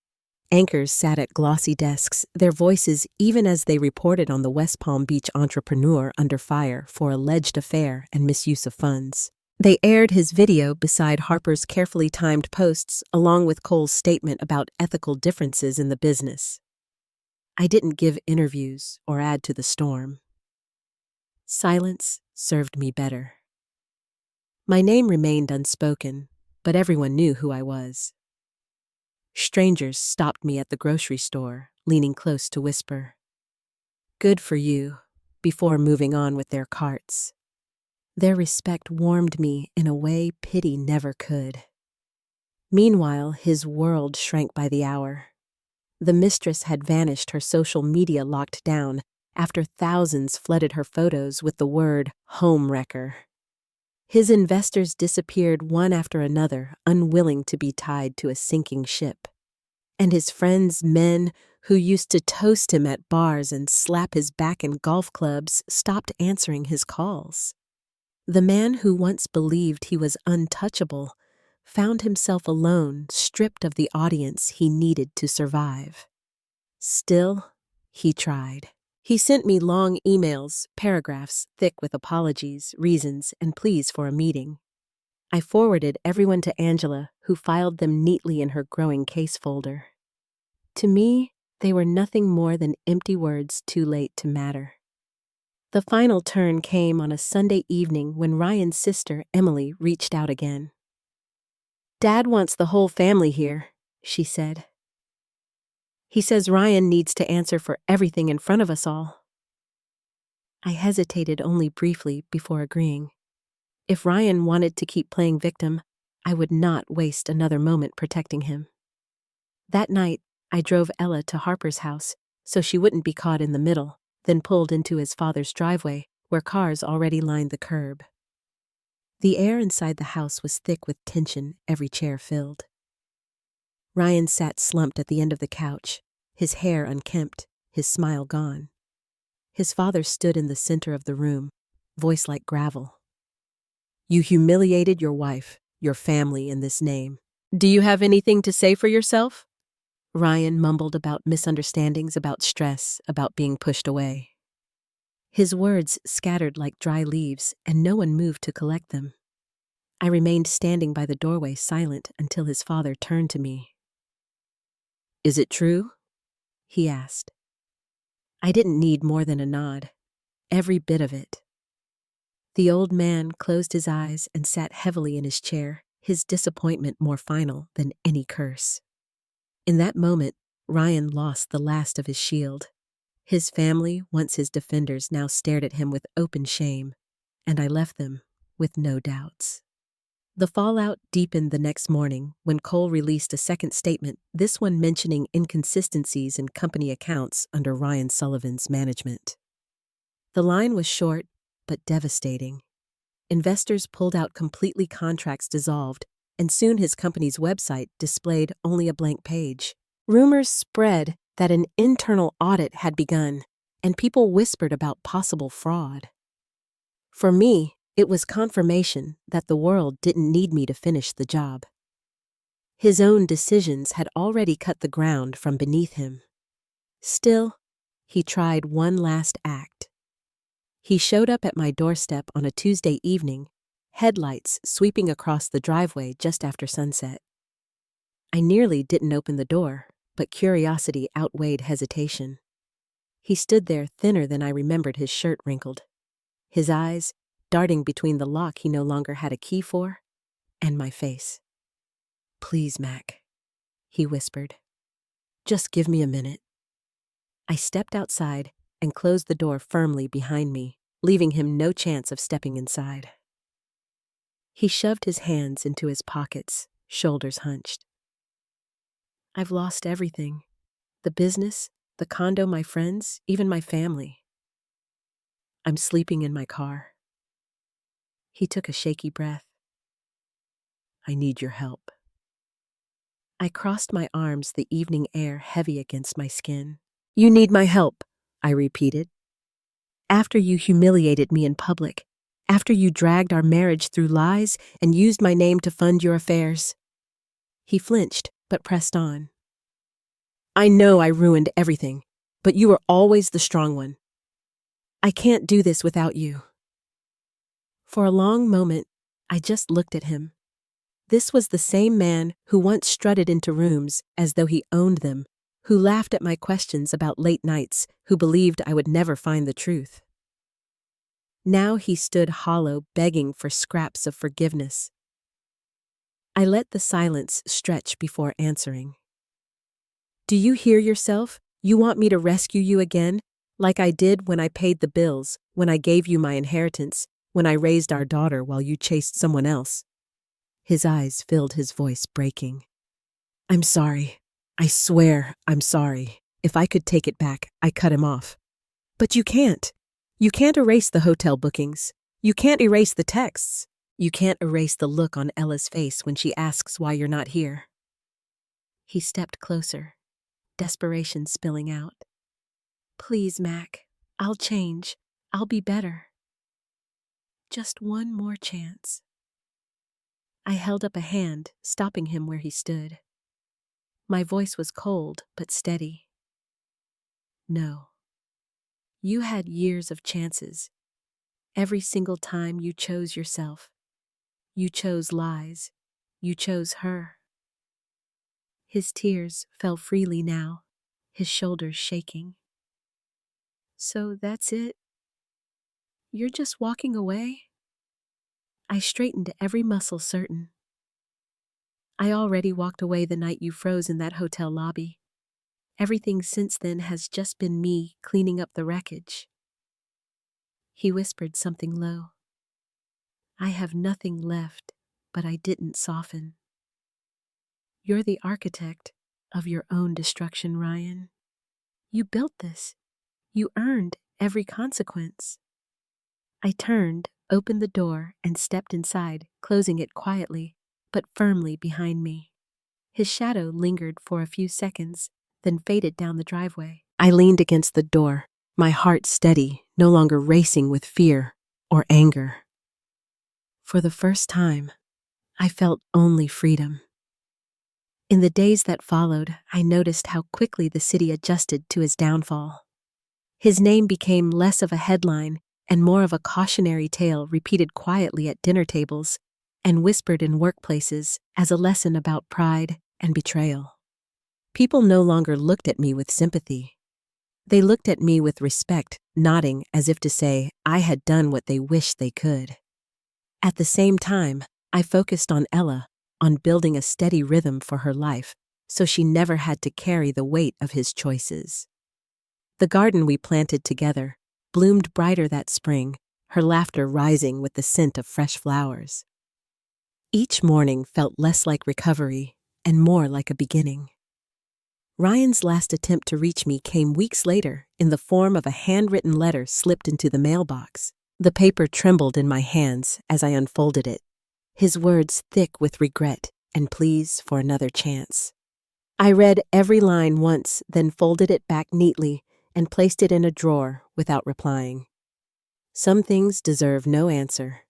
S1: Anchors sat at glossy desks, their voices even as they reported on the West Palm Beach entrepreneur under fire for alleged affair and misuse of funds. They aired his video beside Harper's carefully timed posts, along with Cole's statement about ethical differences in the business. I didn't give interviews or add to the storm. Silence served me better. My name remained unspoken, but everyone knew who I was. Strangers stopped me at the grocery store, leaning close to whisper, "Good for you," before moving on with their carts. Their respect warmed me in a way pity never could. Meanwhile, his world shrank by the hour. The mistress had vanished, her social media locked down, after thousands flooded her photos with the word "home wrecker." His investors disappeared one after another, unwilling to be tied to a sinking ship. And his friends, men who used to toast him at bars and slap his back in golf clubs, stopped answering his calls. The man who once believed he was untouchable found himself alone, stripped of the audience he needed to survive. Still, he tried. He sent me long emails, paragraphs thick with apologies, reasons, and pleas for a meeting. I forwarded everyone to Angela, who filed them neatly in her growing case folder. To me, They were nothing more than empty words too late to matter. The final turn came on a Sunday evening when Ryan's sister, Emily, reached out again. "Dad wants the whole family here," she said. "He says Ryan needs to answer for everything in front of us all." I hesitated only briefly before agreeing. If Ryan wanted to keep playing victim, I would not waste another moment protecting him. That night, I drove Ella to Harper's house so she wouldn't be caught in the middle, then pulled into his father's driveway where cars already lined the curb. The air inside the house was thick with tension, every chair filled. Ryan sat slumped at the end of the couch, his hair unkempt, his smile gone. His father stood in the center of the room, voice like gravel. "You humiliated your wife, your family in this name. Do you have anything to say for yourself?" Ryan mumbled about misunderstandings, about stress, about being pushed away. His words scattered like dry leaves, and no one moved to collect them. I remained standing by the doorway silent until his father turned to me. "Is it true?" he asked. I didn't need more than a nod. Every bit of it. The old man closed his eyes and sat heavily in his chair, his disappointment more final than any curse. In that moment, Ryan lost the last of his shield. His family, once his defenders, now stared at him with open shame, and I left them with no doubts. The fallout deepened the next morning when Cole released a second statement, this one mentioning inconsistencies in company accounts under Ryan Sullivan's management. The line was short, but devastating. Investors pulled out completely, contracts dissolved, and soon his company's website displayed only a blank page. Rumors spread that an internal audit had begun, and people whispered about possible fraud. For me, it was confirmation that the world didn't need me to finish the job. His own decisions had already cut the ground from beneath him. Still, he tried one last act. He showed up at my doorstep on a Tuesday evening, headlights sweeping across the driveway just after sunset. I nearly didn't open the door, but curiosity outweighed hesitation. He stood there thinner than I remembered, his shirt wrinkled, his eyes darting between the lock he no longer had a key for and my face. "Please, Mac," he whispered. "Just give me a minute." I stepped outside and closed the door firmly behind me, leaving him no chance of stepping inside. He shoved his hands into his pockets, shoulders hunched. "I've lost everything. The business, the condo, my friends, even my family. I'm sleeping in my car." He took a shaky breath. "I need your help." I crossed my arms, the evening air heavy against my skin. "You need my help," I repeated. "After you humiliated me in public, after you dragged our marriage through lies and used my name to fund your affairs." He flinched, but pressed on. "I know I ruined everything, but you were always the strong one. I can't do this without you." For a long moment, I just looked at him. This was the same man who once strutted into rooms as though he owned them, who laughed at my questions about late nights, who believed I would never find the truth. Now he stood hollow, begging for scraps of forgiveness. I let the silence stretch before answering. "Do you hear yourself? You want me to rescue you again, like I did when I paid the bills, when I gave you my inheritance, when I raised our daughter while you chased someone else?" His eyes filled, his voice breaking. "I'm sorry. I swear I'm sorry. If I could take it back, I cut him off. But you can't. You can't erase the hotel bookings. You can't erase the texts. You can't erase the look on Ella's face when she asks why you're not here." He stepped closer, desperation spilling out. "Please, Mac, I'll change. I'll be better. Just one more chance." I held up a hand, stopping him where he stood. My voice was cold but steady. "No. You had years of chances. Every single time you chose yourself. You chose lies. You chose her." His tears fell freely now, his shoulders shaking. So that's it? You're just walking away? I straightened every muscle certain. I already walked away the night you froze in that hotel lobby. Everything since then has just been me cleaning up the wreckage. He whispered something low. I have nothing left, but I didn't soften. You're the architect of your own destruction, Ryan. You built this. You earned every consequence. I turned, opened the door, and stepped inside, closing it quietly, but firmly behind me. His shadow lingered for a few seconds, then faded down the driveway. I leaned against the door, my heart steady, no longer racing with fear or anger. For the first time, I felt only freedom. In the days that followed, I noticed how quickly the city adjusted to his downfall. His name became less of a headline and more of a cautionary tale repeated quietly at dinner tables and whispered in workplaces as a lesson about pride and betrayal. People no longer looked at me with sympathy. They looked at me with respect, nodding as if to say I had done what they wished they could. At the same time, I focused on Ella, on building a steady rhythm for her life, so she never had to carry the weight of his choices. The garden we planted together bloomed brighter that spring, her laughter rising with the scent of fresh flowers. Each morning felt less like recovery and more like a beginning. Ryan's last attempt to reach me came weeks later in the form of a handwritten letter slipped into the mailbox. The paper trembled in my hands as I unfolded it, his words thick with regret and pleas for another chance. I read every line once, then folded it back neatly and placed it in a drawer without replying. Some things deserve no answer.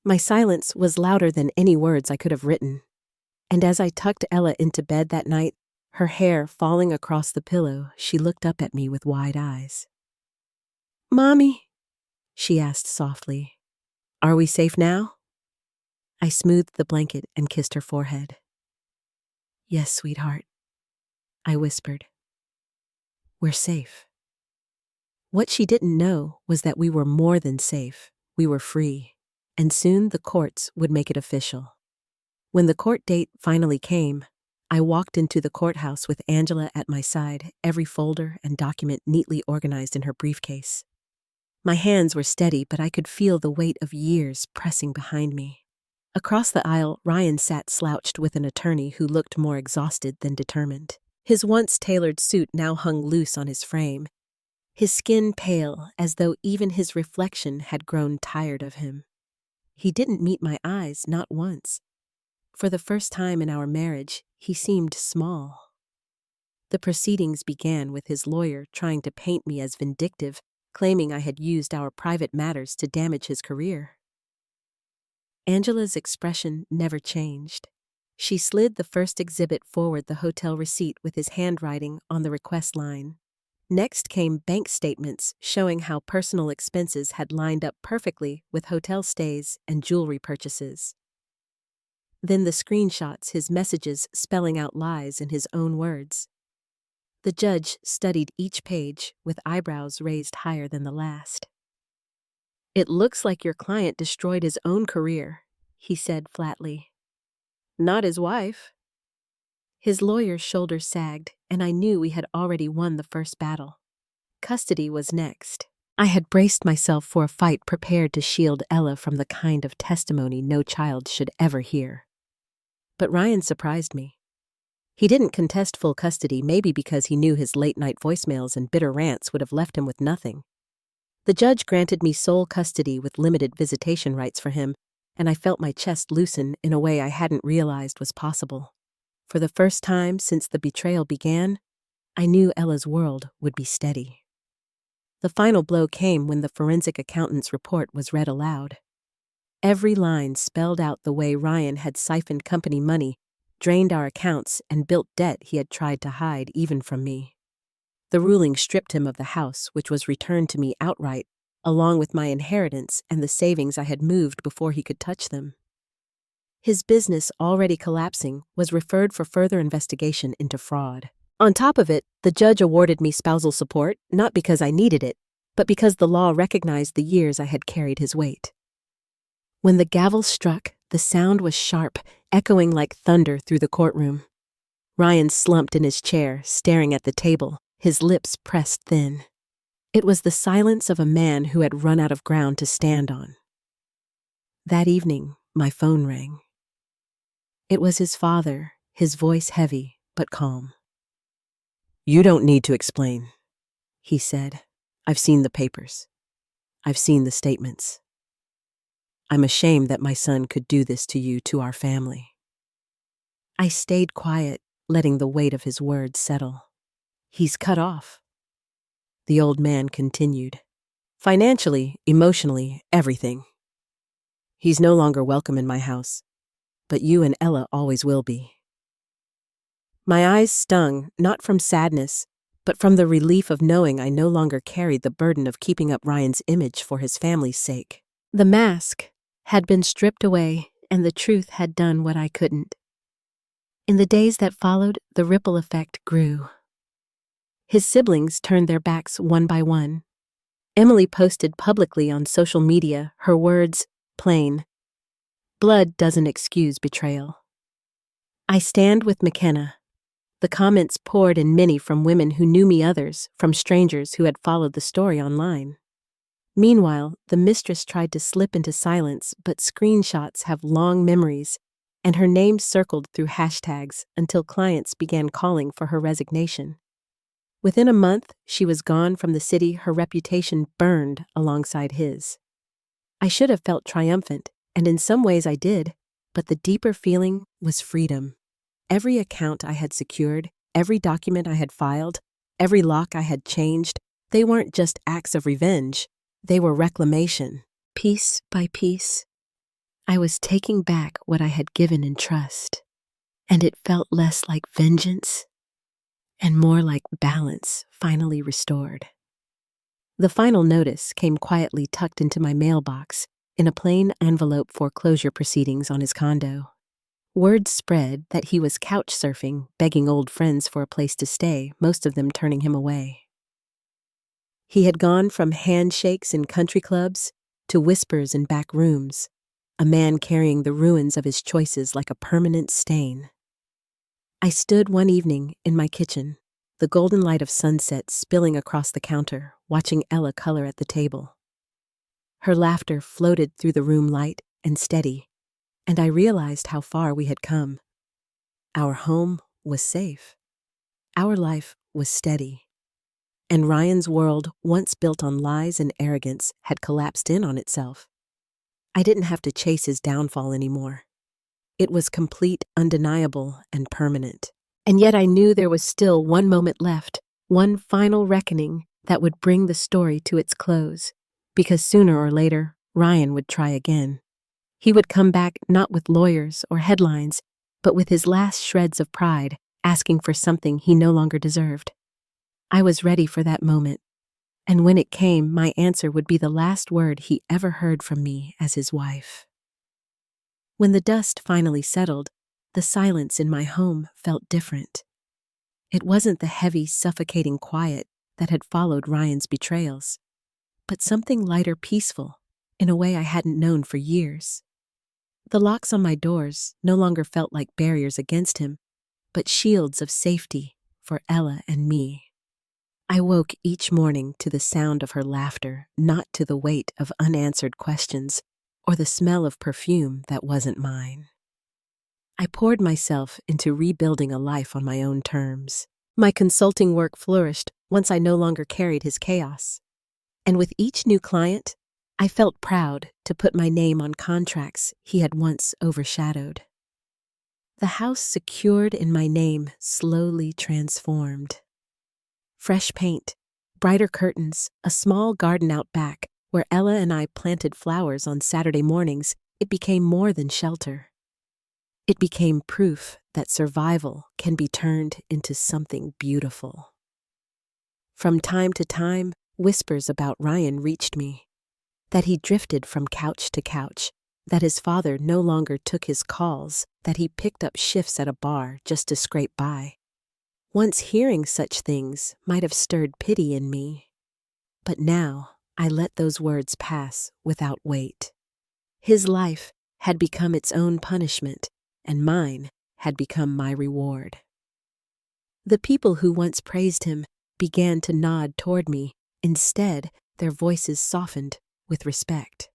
S1: My silence was louder than any words I could have written. And as I tucked Ella into bed that night, her hair falling across the pillow, she looked up at me with wide eyes. "Mommy," she asked softly, "are we safe now?" I smoothed the blanket and kissed her forehead. "Yes, sweetheart," I whispered. "We're safe." What she didn't know was that we were more than safe. We were free, and soon the courts would make it official. When the court date finally came, I walked into the courthouse with Angela at my side, every folder and document neatly organized in her briefcase. My hands were steady, but I could feel the weight of years pressing behind me. Across the aisle, Ryan sat slouched with an attorney who looked more exhausted than determined. His once tailored suit now hung loose on his frame, his skin pale as though even his reflection had grown tired of him. He didn't meet my eyes, not once. For the first time in our marriage, he seemed small. The proceedings began with his lawyer trying to paint me as vindictive, claiming I had used our private matters to damage his career. Angela's expression never changed. She slid the first exhibit forward, the hotel receipt with his handwriting on the request line. Next came bank statements showing how personal expenses had lined up perfectly with hotel stays and jewelry purchases. Then the screenshots, his messages spelling out lies in his own words. The judge studied each page with eyebrows raised higher than the last. "It looks like your client destroyed his own career," he said flatly. "Not his wife." His lawyer's shoulders sagged, and I knew we had already won the first battle. Custody was next. I had braced myself for a fight, prepared to shield Ella from the kind of testimony no child should ever hear. But Ryan surprised me. He didn't contest full custody, maybe because he knew his late-night voicemails and bitter rants would have left him with nothing. The judge granted me sole custody with limited visitation rights for him, and I felt my chest loosen in a way I hadn't realized was possible. For the first time since the betrayal began, I knew Ella's world would be steady. The final blow came when the forensic accountant's report was read aloud. Every line spelled out the way Ryan had siphoned company money, drained our accounts, and built debt he had tried to hide even from me. The ruling stripped him of the house, which was returned to me outright, along with my inheritance and the savings I had moved before he could touch them. His business, already collapsing, was referred for further investigation into fraud. On top of it, the judge awarded me spousal support, not because I needed it, but because the law recognized the years I had carried his weight. When the gavel struck, the sound was sharp, echoing like thunder through the courtroom. Ryan slumped in his chair, staring at the table, his lips pressed thin. It was the silence of a man who had run out of ground to stand on. That evening, my phone rang. It was his father, his voice heavy but calm. "You don't need to explain," he said. "I've seen the papers. I've seen the statements. I'm ashamed that my son could do this to you, to our family." I stayed quiet, letting the weight of his words settle. "He's cut off," the old man continued. "Financially, emotionally, everything. He's no longer welcome in my house, but you and Ella always will be." My eyes stung, not from sadness, but from the relief of knowing I no longer carried the burden of keeping up Ryan's image for his family's sake. The mask had been stripped away, and the truth had done what I couldn't. In the days that followed, the ripple effect grew. His siblings turned their backs one by one. Emily posted publicly on social media her words, plain, "Blood doesn't excuse betrayal." I stand with McKenna. The comments poured in, many from women who knew me, others from strangers who had followed the story online. Meanwhile, the mistress tried to slip into silence, but screenshots have long memories, and her name circled through hashtags until clients began calling for her resignation. Within a month, she was gone from the city, her reputation burned alongside his. I should have felt triumphant, and in some ways I did, but the deeper feeling was freedom. Every account I had secured, every document I had filed, every lock I had changed, they weren't just acts of revenge, they were reclamation. Piece by piece, I was taking back what I had given in trust, and it felt less like vengeance and more like balance finally restored. The final notice came quietly tucked into my mailbox in a plain envelope: foreclosure proceedings on his condo. Word spread that he was couch surfing, begging old friends for a place to stay, most of them turning him away. He had gone from handshakes in country clubs to whispers in back rooms, a man carrying the ruins of his choices like a permanent stain. I stood one evening in my kitchen, the golden light of sunset spilling across the counter, watching Ella color at the table. Her laughter floated through the room, light and steady, and I realized how far we had come. Our home was safe. Our life was steady. And Ryan's world, once built on lies and arrogance, had collapsed in on itself. I didn't have to chase his downfall anymore. It was complete, undeniable, and permanent. And yet I knew there was still one moment left, one final reckoning that would bring the story to its close. Because sooner or later, Ryan would try again. He would come back not with lawyers or headlines, but with his last shreds of pride, asking for something he no longer deserved. I was ready for that moment, and when it came, my answer would be the last word he ever heard from me as his wife. When the dust finally settled, the silence in my home felt different. It wasn't the heavy, suffocating quiet that had followed Ryan's betrayals, but something lighter, peaceful, in a way I hadn't known for years. The locks on my doors no longer felt like barriers against him, but shields of safety for Ella and me. I woke each morning to the sound of her laughter, not to the weight of unanswered questions or the smell of perfume that wasn't mine. I poured myself into rebuilding a life on my own terms. My consulting work flourished once I no longer carried his chaos. And with each new client, I felt proud to put my name on contracts he had once overshadowed. The house secured in my name slowly transformed. Fresh paint, brighter curtains, a small garden out back where Ella and I planted flowers on Saturday mornings, it became more than shelter. It became proof that survival can be turned into something beautiful. From time to time, whispers about Ryan reached me. That he drifted from couch to couch, that his father no longer took his calls, that he picked up shifts at a bar just to scrape by. Once hearing such things might have stirred pity in me, but now I let those words pass without weight. His life had become its own punishment, and mine had become my reward. The people who once praised him began to nod toward me. Instead, their voices softened with respect.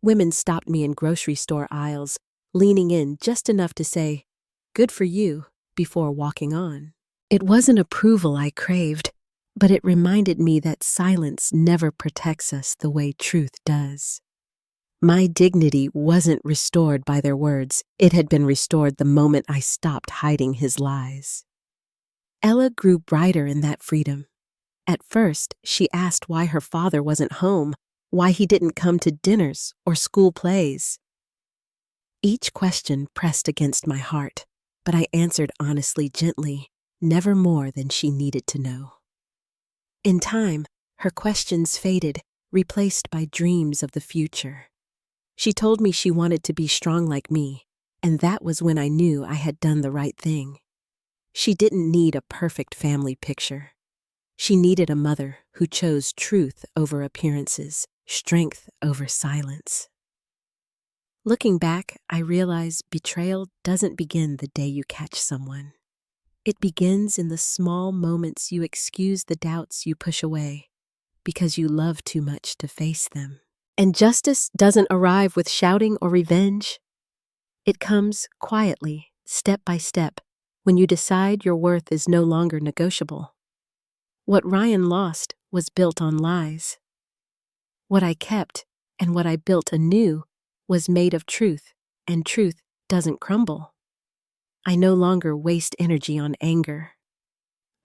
S1: Women stopped me in grocery store aisles, leaning in just enough to say, "Good for you," before walking on. It wasn't approval I craved, but it reminded me that silence never protects us the way truth does. My dignity wasn't restored by their words. It had been restored the moment I stopped hiding his lies. Ella grew brighter in that freedom. At first, she asked why her father wasn't home, why he didn't come to dinners or school plays. Each question pressed against my heart, but I answered honestly, gently, never more than she needed to know. In time, her questions faded, replaced by dreams of the future. She told me she wanted to be strong like me, and that was when I knew I had done the right thing. She didn't need a perfect family picture. She needed a mother who chose truth over appearances, strength over silence. Looking back, I realize betrayal doesn't begin the day you catch someone. It begins in the small moments you excuse the doubts you push away because you love too much to face them. And justice doesn't arrive with shouting or revenge. It comes quietly, step by step, when you decide your worth is no longer negotiable. What Ryan lost was built on lies. What I kept and what I built anew was made of truth, and truth doesn't crumble. I no longer waste energy on anger.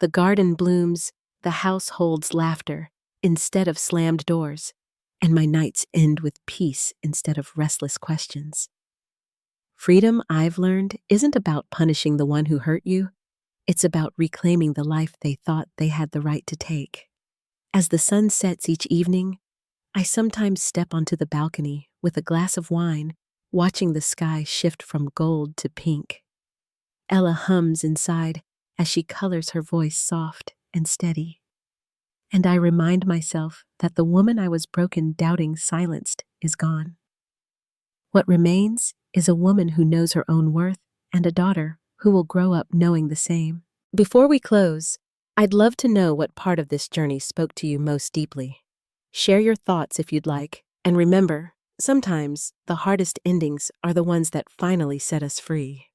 S1: The garden blooms, the house holds laughter instead of slammed doors, and my nights end with peace instead of restless questions. Freedom, I've learned, isn't about punishing the one who hurt you. It's about reclaiming the life they thought they had the right to take. As the sun sets each evening, I sometimes step onto the balcony with a glass of wine, watching the sky shift from gold to pink. Ella hums inside as she colors her voice soft and steady. And I remind myself that the woman I was broken, doubting, silenced is gone. What remains is a woman who knows her own worth and a daughter who will grow up knowing the same. Before we close, I'd love to know what part of this journey spoke to you most deeply. Share your thoughts if you'd like, and remember, sometimes the hardest endings are the ones that finally set us free.